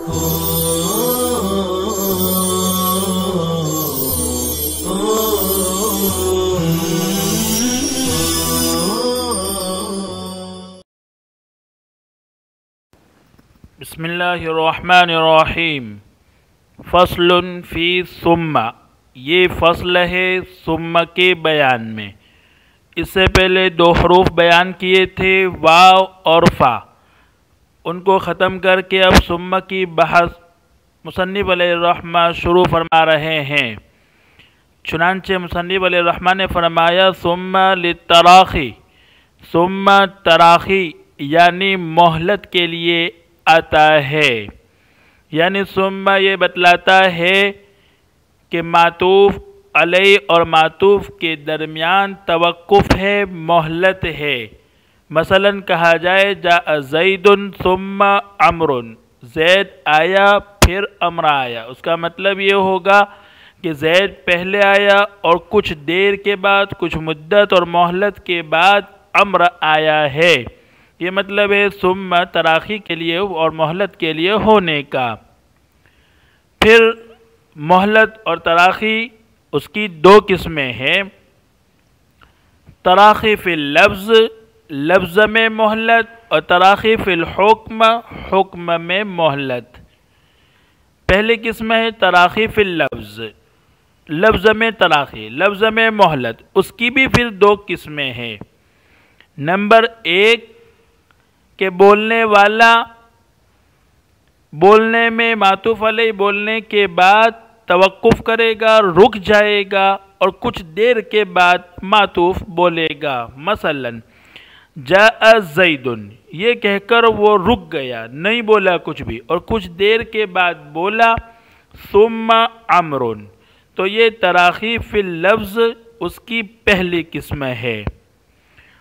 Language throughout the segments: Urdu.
بسم اللہ الرحمن الرحیم۔ فصل فی ثم، یہ فصل ہے ثم کے بیان میں۔ اس سے پہلے دو حروف بیان کیے تھے، واو اور فا، ان کو ختم کر کے اب ثم کی بحث مصنف علیہ الرحمہ شروع فرما رہے ہیں۔ چنانچہ مصنف علیہ الرحمہ نے فرمایا ثم للتراخی، ثم تراخی یعنی مہلت کے لیے آتا ہے، یعنی ثم یہ بتلاتا ہے کہ معطوف علیہ اور معطوف کے درمیان توقف ہے، مہلت ہے۔ مثلا کہا جائے جاء زید ثم عمر، زید آیا پھر عمر آیا، اس کا مطلب یہ ہوگا کہ زید پہلے آیا اور کچھ دیر کے بعد، کچھ مدت اور مہلت کے بعد عمر آیا ہے۔ یہ مطلب ہے ثم تراخی کے لیے اور مہلت کے لیے ہونے کا۔ پھر مہلت اور تراخی اس کی دو قسمیں ہیں، تراخی فی اللفظ، لفظ میں مہلت، اور تراخی فی الحکم، حکم میں مہلت۔ پہلی قسم ہے تراخی فی اللفظ، لفظ میں تراخی، لفظ میں مہلت، اس کی بھی پھر دو قسمیں ہیں۔ نمبر ایک کہ بولنے والا بولنے میں معطوف علیہ بولنے کے بعد توقف کرے گا، رک جائے گا اور کچھ دیر کے بعد معطوف بولے گا۔ مثلا جاء زید، یہ کہہ کر وہ رک گیا، نہیں بولا کچھ بھی، اور کچھ دیر کے بعد بولا ثم عمر، تو یہ تراخی فی اللفظ اس کی پہلی قسم ہے۔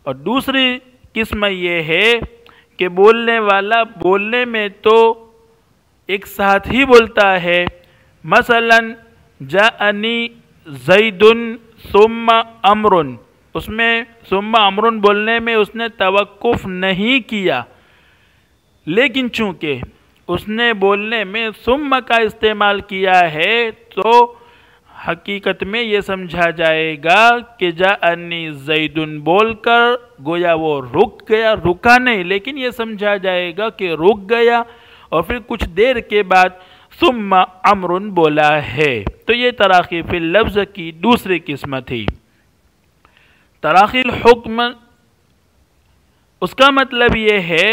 اور دوسری قسم یہ ہے کہ بولنے والا بولنے میں تو ایک ساتھ ہی بولتا ہے، مثلا جاءنی زید ثم عمر، اس میں ثم عمر بولنے میں اس نے توقف نہیں کیا، لیکن چونکہ اس نے بولنے میں ثم کا استعمال کیا ہے تو حقیقت میں یہ سمجھا جائے گا کہ جاءنی زید بول کر گویا وہ رک گیا، رکا نہیں، لیکن یہ سمجھا جائے گا کہ رک گیا اور پھر کچھ دیر کے بعد ثم عمر بولا ہے۔ تو یہ تراخی فی اللفظ کی دوسری قسم تھی۔ تراخی الحکم، اس کا مطلب یہ ہے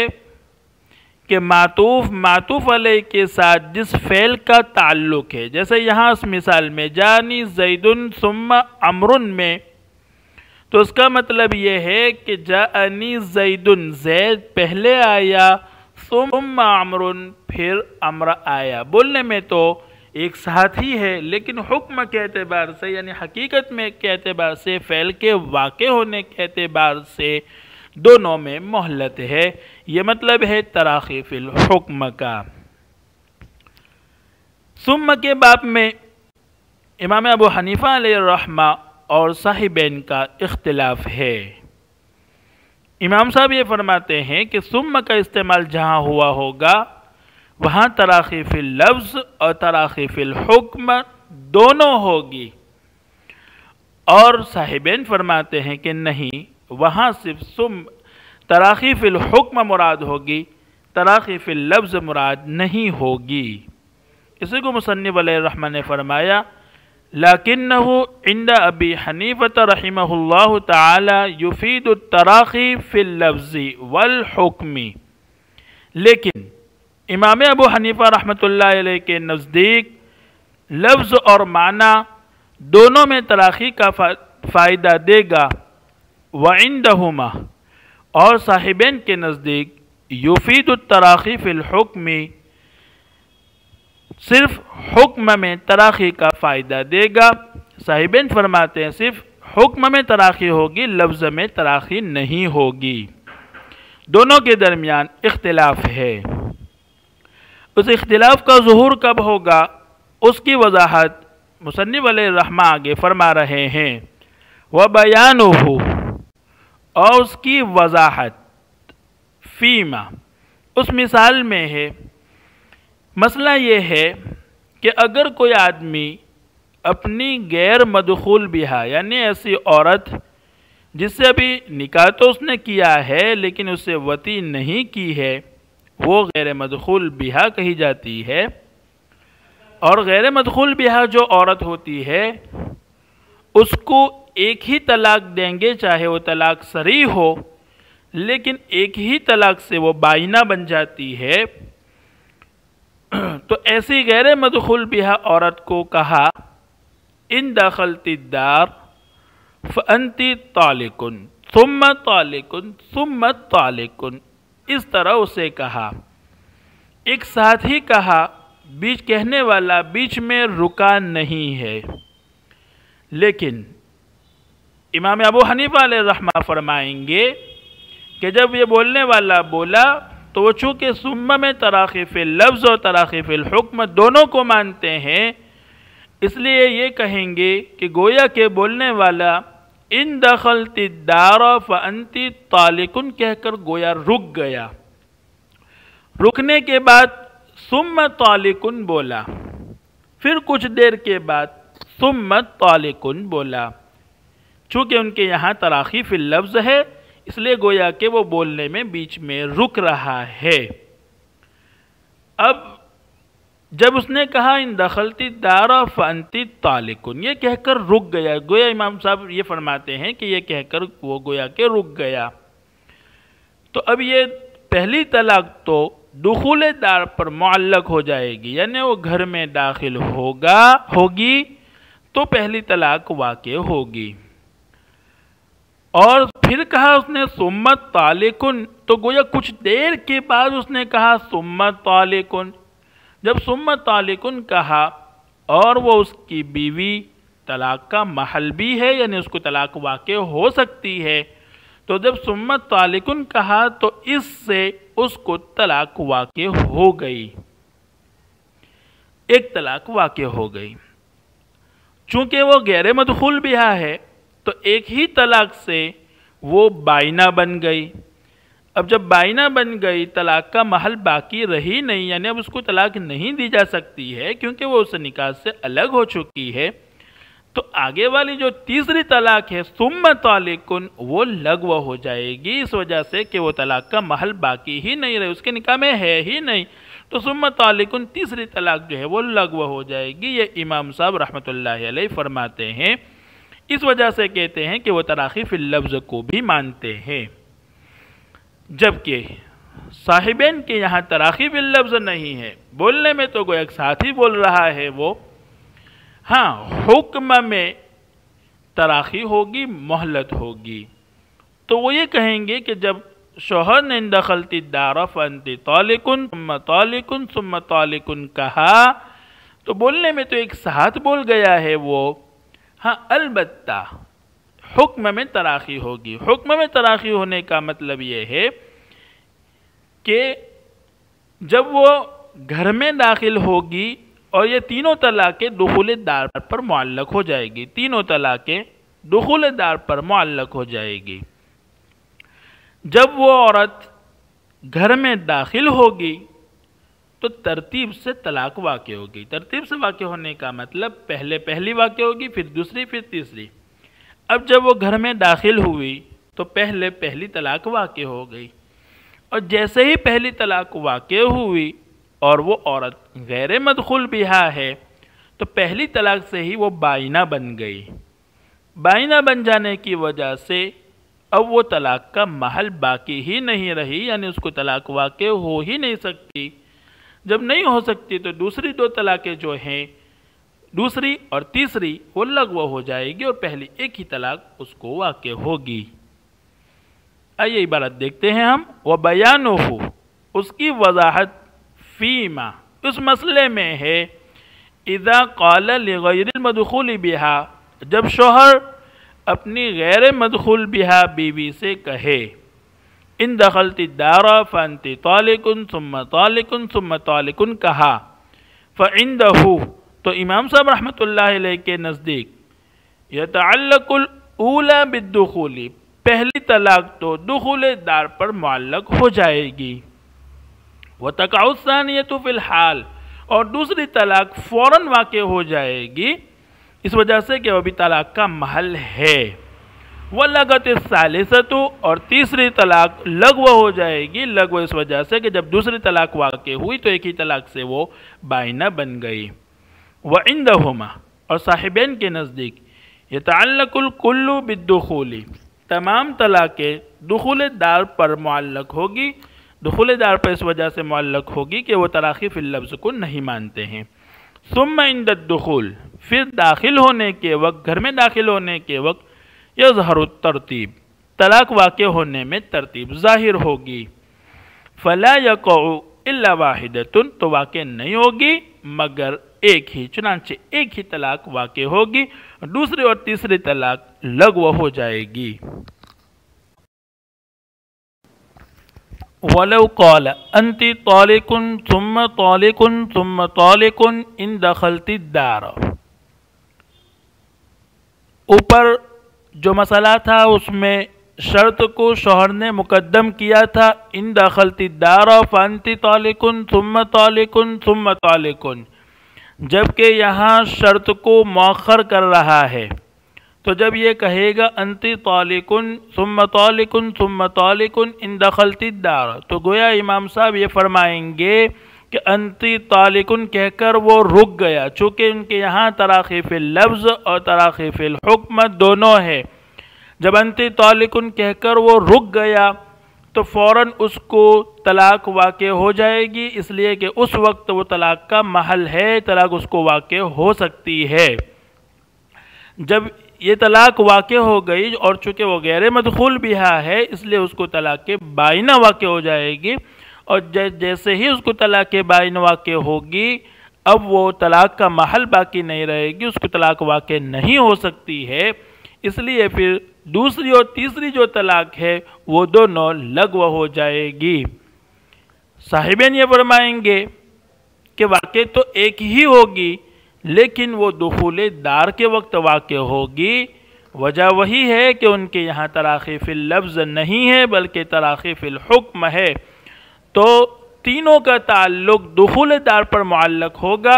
کہ معطوف علیہ کے ساتھ جس فعل کا تعلق ہے، جیسے یہاں اس مثال میں جانی زید ثم عمر میں، تو اس کا مطلب یہ ہے کہ جاءنی زید، زید پہلے آیا، ثم عمر پھر عمر آیا۔ بولنے میں تو ایک ساتھ ہی ہے، لیکن حکم کے اعتبار سے یعنی حقیقت میں کے اعتبار سے، فعل کے واقع ہونے کے اعتبار سے دونوں میں مہلت ہے۔ یہ مطلب ہے تراخی فی الحکم کا۔ ثم کے باب میں امام ابو حنیفہ علیہ الرحمہ اور صاحبین کا اختلاف ہے۔ امام صاحب یہ فرماتے ہیں کہ ثم کا استعمال جہاں ہوا ہوگا وہاں تراخی فی اللفظ اور تراخی فی الحکم دونوں ہوگی، اور صاحبین فرماتے ہیں کہ نہیں، وہاں صرف ثم تراخی فی الحکم مراد ہوگی، تراخی فی اللفظ مراد نہیں ہوگی۔ اسی کو مصنف علیہ الرحمہ نے فرمایا لَكِنَّهُ عِنْدَ أَبِي حَنِيفَةَ رَحِمَهُ اللَّهُ تَعَالَى يُفِيدُ التَّرَاخِي فِي اللَّفْظِ وَالْحُكْمِ، لیکن امام ابو حنیفہ رحمۃ اللہ علیہ کے نزدیک لفظ اور معنی دونوں میں تراخی کا فائدہ دے گا۔ وَعِنْدَهُمَا، اور صاحبین کے نزدیک یفید التراخی فی الحکم، صرف حکم میں تراخی کا فائدہ دے گا۔ صاحبین فرماتے ہیں صرف حکم میں تراخی ہوگی، لفظ میں تراخی نہیں ہوگی۔ دونوں کے درمیان اختلاف ہے۔ اس اختلاف کا ظہور کب ہوگا اس کی وضاحت مصنف علیہ الرحمہ آگے فرما رہے ہیں۔ وَبَيَانُهُ، اور اس کی وضاحت، فیما، اس مثال میں ہے۔ مسئلہ یہ ہے کہ اگر کوئی آدمی اپنی غیر مدخول بہا یعنی ایسی عورت جس سے ابھی نکاح تو اس نے کیا ہے لیکن اسے وطی نہیں کی ہے، وہ غیر مدخول بہا کہی جاتی ہے، اور غیر مدخول بہا جو عورت ہوتی ہے اس کو ایک ہی طلاق دیں گے، چاہے وہ طلاق صریح ہو، لیکن ایک ہی طلاق سے وہ بائنہ بن جاتی ہے۔ تو ایسی غیر مدخول بہا عورت کو کہا ان دخلت الدار فانت طالق ثم طالق ثم طالق، اس طرح اسے کہا، ایک ساتھ ہی کہا، بیچ کہنے والا بیچ میں رکا نہیں ہے۔ لیکن امام ابو حنیفہ علیہ الرحمہ فرمائیں گے کہ جب یہ بولنے والا بولا تو وہ چونکہ ثم میں تراخی فی اللفظ اور تراخی فی الحکم دونوں کو مانتے ہیں، اس لیے یہ کہیں گے کہ گویا کہ بولنے والا ان دخلت الدار فانت طالق کہہ کر گویا رک گیا، رکنے کے بعد ثم طالق بولا، پھر کچھ دیر کے بعد ثم طالق بولا۔ چونکہ ان کے یہاں تراخی فی اللفظ ہے اس لیے گویا کہ وہ بولنے میں بیچ میں رک رہا ہے۔ اب جب اس نے کہا ان دخلت الدار فانت طالق، یہ کہہ کر رک گیا، گویا امام صاحب یہ فرماتے ہیں کہ یہ کہہ کر وہ گویا کہ رک گیا، تو اب یہ پہلی طلاق تو دخول دار پر معلق ہو جائے گی، یعنی وہ گھر میں داخل ہوگی تو پہلی طلاق واقع ہوگی۔ اور پھر کہا اس نے ثم طالق، تو گویا کچھ دیر کے بعد اس نے کہا ثم طالق۔ جب ثم طالق کہا اور وہ اس کی بیوی طلاق کا محل بھی ہے، یعنی اس کو طلاق واقع ہو سکتی ہے، تو جب ثم طالق کہا تو اس سے اس کو طلاق واقع ہو گئی، ایک طلاق واقع ہو گئی۔ چونکہ وہ غیر مدخول بہا ہے تو ایک ہی طلاق سے وہ بائنہ بن گئی۔ اب جب بائنہ بن گئی، طلاق کا محل باقی رہی نہیں، یعنی اب اس کو طلاق نہیں دی جا سکتی ہے کیونکہ وہ اس نکاح سے الگ ہو چکی ہے، تو آگے والی جو تیسری طلاق ہے ثم طالق وہ لغو ہو جائے گی، اس وجہ سے کہ وہ طلاق کا محل باقی ہی نہیں رہے، اس کے نکاح میں ہے ہی نہیں، تو ثم طالق تیسری طلاق جو ہے وہ لغو ہو جائے گی۔ یہ امام صاحب رحمۃ اللہ علیہ فرماتے ہیں، اس وجہ سے کہتے ہیں کہ وہ تراخی فی اللفظ کو بھی مانتے ہیں، جبکہ صاحبین کے یہاں تراخی فی اللفظ نہیں ہے، بولنے میں تو کوئی ایک ساتھ ہی بول رہا ہے وہ، ہاں حکم میں تراخی ہوگی، مہلت ہوگی، تو وہ یہ کہیں گے کہ جب شوہر نے ان دخلت الدار فانت طالق ثم طالق ثم طالق کہا تو بولنے میں تو ایک ساتھ بول گیا ہے وہ، ہاں البتہ حکم میں تراخی ہوگی۔ حکم میں تراخی ہونے کا مطلب یہ ہے کہ جب وہ گھر میں داخل ہوگی اور یہ تینوں طلاقیں دخول دار پر معلق ہو جائے گی، تینوں طلاقیں دخول دار پر معلق ہو جائے گی۔ جب وہ عورت گھر میں داخل ہوگی تو ترتیب سے طلاق واقع ہوگی۔ ترتیب سے واقع ہونے کا مطلب پہلے پہلی واقع ہوگی، پھر دوسری، پھر تیسری۔ اب جب وہ گھر میں داخل ہوئی تو پہلے پہلی طلاق واقع ہو گئی، اور جیسے ہی پہلی طلاق واقع ہوئی اور وہ عورت غیر مدخول بہا ہے تو پہلی طلاق سے ہی وہ بائنہ بن گئی۔ بائنہ بن جانے کی وجہ سے اب وہ طلاق کا محل باقی ہی نہیں رہی، یعنی اس کو طلاق واقع ہو ہی نہیں سکتی۔ جب نہیں ہو سکتی تو دوسری دو طلاقیں جو ہیں، دوسری اور تیسری، وہ لغو ہو جائے گی اور پہلی ایک ہی طلاق اس کو واقع ہوگی۔ آئیے عبارت دیکھتے ہیں ہم، وَبَيَانُهُ، اس کی وضاحت فیما، اس مسئلے میں ہے، اذا قال لغیر المدخول بہا، جب شوہر اپنی غیر مدخول بہا بیوی سے کہے ان دخلت الدار فانت طالق ثم طالق ثم طالق کہا، فعندہ، تو امام صاحب رحمۃ اللہ علیہ کے نزدیک یتعلق الاولی بالدخول، پہلی طلاق تو دخول دار پر معلق ہو جائے گی، وتقع الثانیۃ فی الحال، اور دوسری طلاق فوراً واقع ہو جائے گی اس وجہ سے کہ وہ بھی طلاق کا محل ہے۔ وَلَغَتِ الثَّالِثَةُ اور تیسری طلاق لغو ہو جائے گی، لغو اس وجہ سے کہ جب دوسری طلاق واقع ہوئی تو ایک ہی طلاق سے وہ بائنہ بن گئی۔ وَعِنْدَهُمَا اور صاحبین کے نزدیک يَتَعَلَّقُ الْكُلُّ بِالدُّخُولِ تمام طلاقیں دخول دار پر معلق ہوگی، دخول دار پر اس وجہ سے معلق ہوگی کہ وہ تراخی فی اللفظ کو نہیں مانتے ہیں۔ ثم عند الدخول پھر داخل ہونے کے وقت، گھر میں داخل ہونے کے وقت یظہر الترتیب طلاق واقع ہونے میں ترتیب ظاہر ہوگی۔ فلا یقع الا واحدۃ تو واقع نہیں ہوگی مگر ایک ہی، چنانچہ ایک ہی طلاق واقع ہوگی، دوسری اور تیسری طلاق لغو ہو جائے گی۔ وَلَوْ قَالَ أَنْتِ طَالِقٌ ثُمَّ طَالِقٌ ثُمَّ طَالِقٌ إِنْ دَخَلْتِ الدَّارَ اوپر جو مسئلہ تھا اس میں شرط کو شوہر نے مقدم کیا تھا، ان دخلت الدار فانت طالق ثم طالق ثم طالق، جبکہ یہاں شرط کو مؤخر کر رہا ہے، تو جب یہ کہے گا انت طالق ثم طالق ثم طالق ان دخلت الدار تو گویا امام صاحب یہ فرمائیں گے کہ انت طالق کہہ کر وہ رک گیا، چونکہ ان کے یہاں تراخی فی اللفظ اور تراخی فی الحکم دونوں ہے۔ جب انت طالق کہہ کر وہ رک گیا تو فوراً اس کو طلاق واقع ہو جائے گی، اس لیے کہ اس وقت وہ طلاق کا محل ہے، طلاق اس کو واقع ہو سکتی ہے۔ جب یہ طلاق واقع ہو گئی اور چونکہ وہ غیر مدخول بہا ہے اس لیے اس کو طلاق بائنہ واقع ہو جائے گی، اور جیسے ہی اس کو طلاق بائنہ واقع ہوگی اب وہ طلاق کا محل باقی نہیں رہے گی، اس کو طلاق واقع نہیں ہو سکتی ہے، اس لیے پھر دوسری اور تیسری جو طلاق ہے وہ دونوں لغو ہو جائے گی۔ صاحبین یہ فرمائیں گے کہ واقع تو ایک ہی ہوگی لیکن وہ دخول دار کے وقت واقع ہوگی، وجہ وہی ہے کہ ان کے یہاں تراخی فی اللفظ نہیں ہے بلکہ تراخی فی الحکم ہے، تو تینوں کا تعلق دخول دار پر معلق ہوگا۔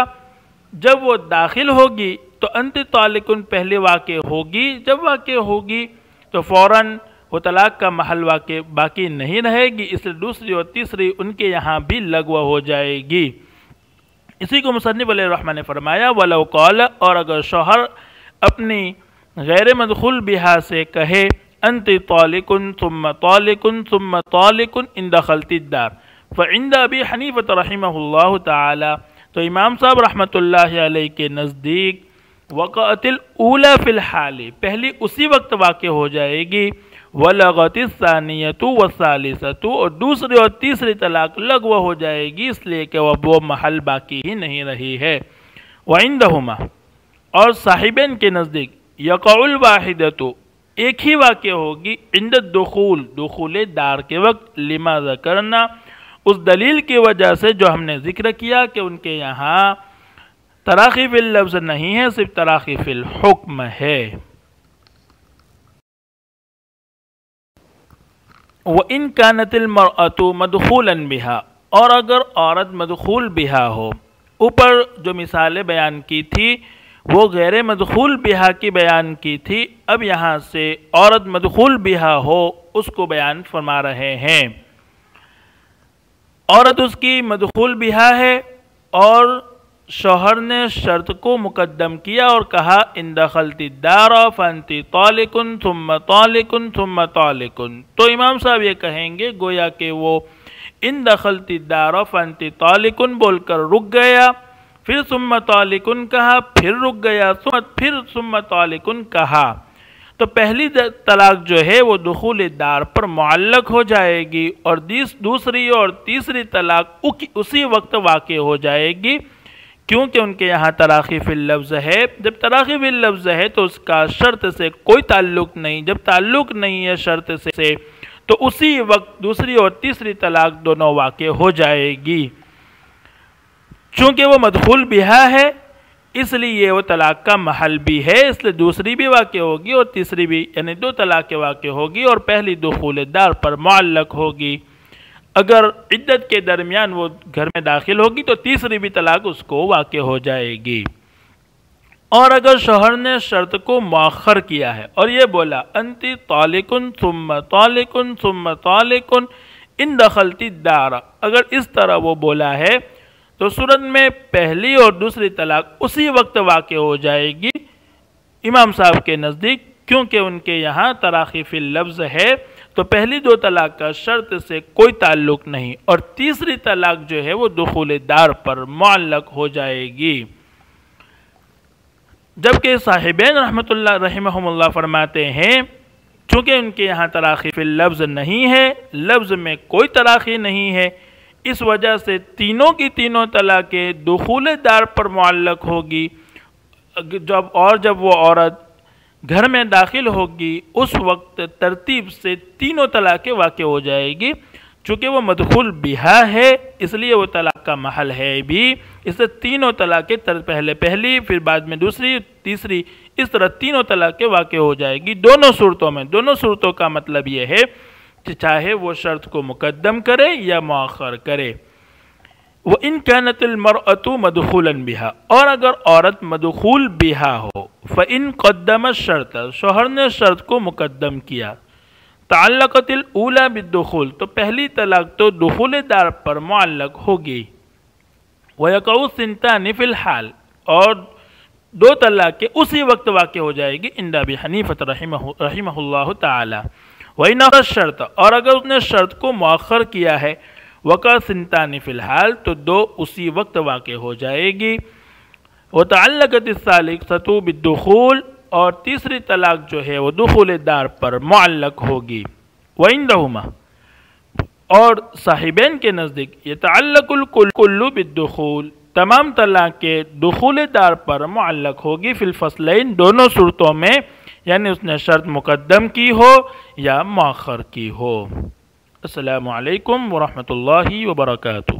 جب وہ داخل ہوگی تو انت طالق پہلے واقع ہوگی، جب واقع ہوگی تو فوراً وہ طلاق کا محل واقع باقی نہیں رہے گی، اس لیے دوسری اور تیسری ان کے یہاں بھی لغو ہو جائے گی۔ اسی کو مصنف علیہ الرحمہ نے فرمایا وَلَوْ قَالَ اور اگر شوہر اپنی غیر مدخول بہا سے کہے انت طالق ثم طالق ثم طالق ان دخلت الدار فعند ابی حنیفہ رحمہ اللہ تعالی تو امام صاحب رحمۃ اللہ علیہ کے نزدیک وقعت الاولی فی الحال پہلی اسی وقت واقع ہو جائے گی، وَلَغَتِ الثَّانِيَةُ وَالثَّالِثَةُ اور دوسری اور تیسری طلاق لغو ہو جائے گی، اس لیے کہ وہ محل باقی ہی نہیں رہی ہے۔ وَعِنْدَهُمَا اور صاحبین کے نزدیک يَقَعُ الْوَاحِدَةُ ایک ہی واقع ہوگی عند الدخول دخول دار کے وقت، لما ذکرنا اس دلیل کی وجہ سے جو ہم نے ذکر کیا کہ ان کے یہاں تراخی فی اللفظ نہیں ہے، صرف تراخی فی الحکم ہے۔ وَإِن كَانَتِ الْمَرْأَةُ مَدْخُولًا بِهَا اور اگر عورت مدخول بہا ہو، اوپر جو مثالیں بیان کی تھی وہ غیر مدخول بہا کی بیان کی تھی، اب یہاں سے عورت مدخول بہا ہو اس کو بیان فرما رہے ہیں۔ عورت اس کی مدخول بہا ہے اور شوہر نے شرط کو مقدم کیا اور کہا ان دخلت الدار فانت طالق ثم طالق ثم طالق، تو امام صاحب یہ کہیں گے گویا کہ وہ ان دخلت الدار فانت طالق بول کر رک گیا، پھر ثم طالق کہا، پھر رک گیا، پھر ثم طالق کہا، تو پہلی طلاق جو ہے وہ دخول دار پر معلق ہو جائے گی اور دوسری اور تیسری طلاق اسی وقت واقع ہو جائے گی، کیونکہ ان کے یہاں تراخی فی اللفظ ہے۔ جب تراخی فی اللفظ ہے تو اس کا شرط سے کوئی تعلق نہیں، جب تعلق نہیں ہے شرط سے تو اسی وقت دوسری اور تیسری طلاق دونوں واقع ہو جائے گی۔ چونکہ وہ مدخول بہا ہے اس لیے وہ طلاق کا محل بھی ہے، اس لیے دوسری بھی واقع ہوگی اور تیسری بھی، یعنی دو طلاقیں واقع ہوگی اور پہلی دخول دار پر معلق ہوگی۔ اگر عدت کے درمیان وہ گھر میں داخل ہوگی تو تیسری بھی طلاق اس کو واقع ہو جائے گی۔ اور اگر شوہر نے شرط کو مؤخر کیا ہے اور یہ بولا انتی طالقن ثم طالقن ثم طالقن ان دخلتی الدار، اگر اس طرح وہ بولا ہے تو صورت میں پہلی اور دوسری طلاق اسی وقت واقع ہو جائے گی امام صاحب کے نزدیک، کیونکہ ان کے یہاں تراخی فی اللفظ ہے تو پہلی دو طلاق کا شرط سے کوئی تعلق نہیں، اور تیسری طلاق جو ہے وہ دخول دار پر معلق ہو جائے گی۔ جبکہ صاحبین رحمہم اللہ فرماتے ہیں چونکہ ان کے یہاں تراخی فی اللفظ نہیں ہے، لفظ میں کوئی تراخی نہیں ہے، اس وجہ سے تینوں کی تینوں طلاقیں دخول دار پر معلق ہوگی۔ جب وہ عورت گھر میں داخل ہوگی اس وقت ترتیب سے تینوں طلاقیں واقع ہو جائے گی، چونکہ وہ مدخول بہا ہے اس لیے وہ طلاق کا محل ہے بھی، اس سے تینوں طلاقیں پہلے پہلی پھر بعد میں دوسری تیسری، اس طرح تینوں طلاقیں واقع ہو جائے گی دونوں صورتوں میں۔ دونوں صورتوں کا مطلب یہ ہے کہ چاہے وہ شرط کو مقدم کرے یا مؤخر کرے۔ وَإِن كَانَتِ الْمَرْأَةُ مَدْخُولًا بِهَا، اور اگر عورت مدخول بہا ہو، فَإِن قَدَّمَ الشَّرْطَ، شوہر نے شرط کو مقدم کیا، تعلقت الاولی بالدخول، تو پہلی طلاق تو دخول دار پر معلق ہوگی، وَيَقَعُ الثِّنْتَانِ فِي الْحَالِ، اور دو طلاقیں اسی وقت واقع ہو جائے گی عند ابی حنیفہ رحمہ اللہ تعالی۔ وَإِنْ أَخَرَ الشَّرْطَ، اور اگر اس نے شرط کو مؤخر کیا ہے، وَقَعَ الثِّنْتَانِ فِي الْحَالِ، تو دو اسی وقت واقع ہو جائے گی، وَتَعَلَّقَتِ الثَّالِثَةُ بِالدُّخُولِ، اور تیسری طلاق جو ہے وہ دخول دار پر معلق ہوگی۔ وَعِنْدَهُمَا، اور صاحبین کے نزدیک يَتَعَلَّقُ الْكُلُّ بِالدُّخُولِ، تمام طلاقیں دخول دار پر معلق ہوگی فی الفصلین، دونوں صورتوں میں، یعنی اس نے شرط مقدم کی ہو یا مؤخر کی ہو۔ السلام علیکم ورحمۃ اللہ وبرکاتہ۔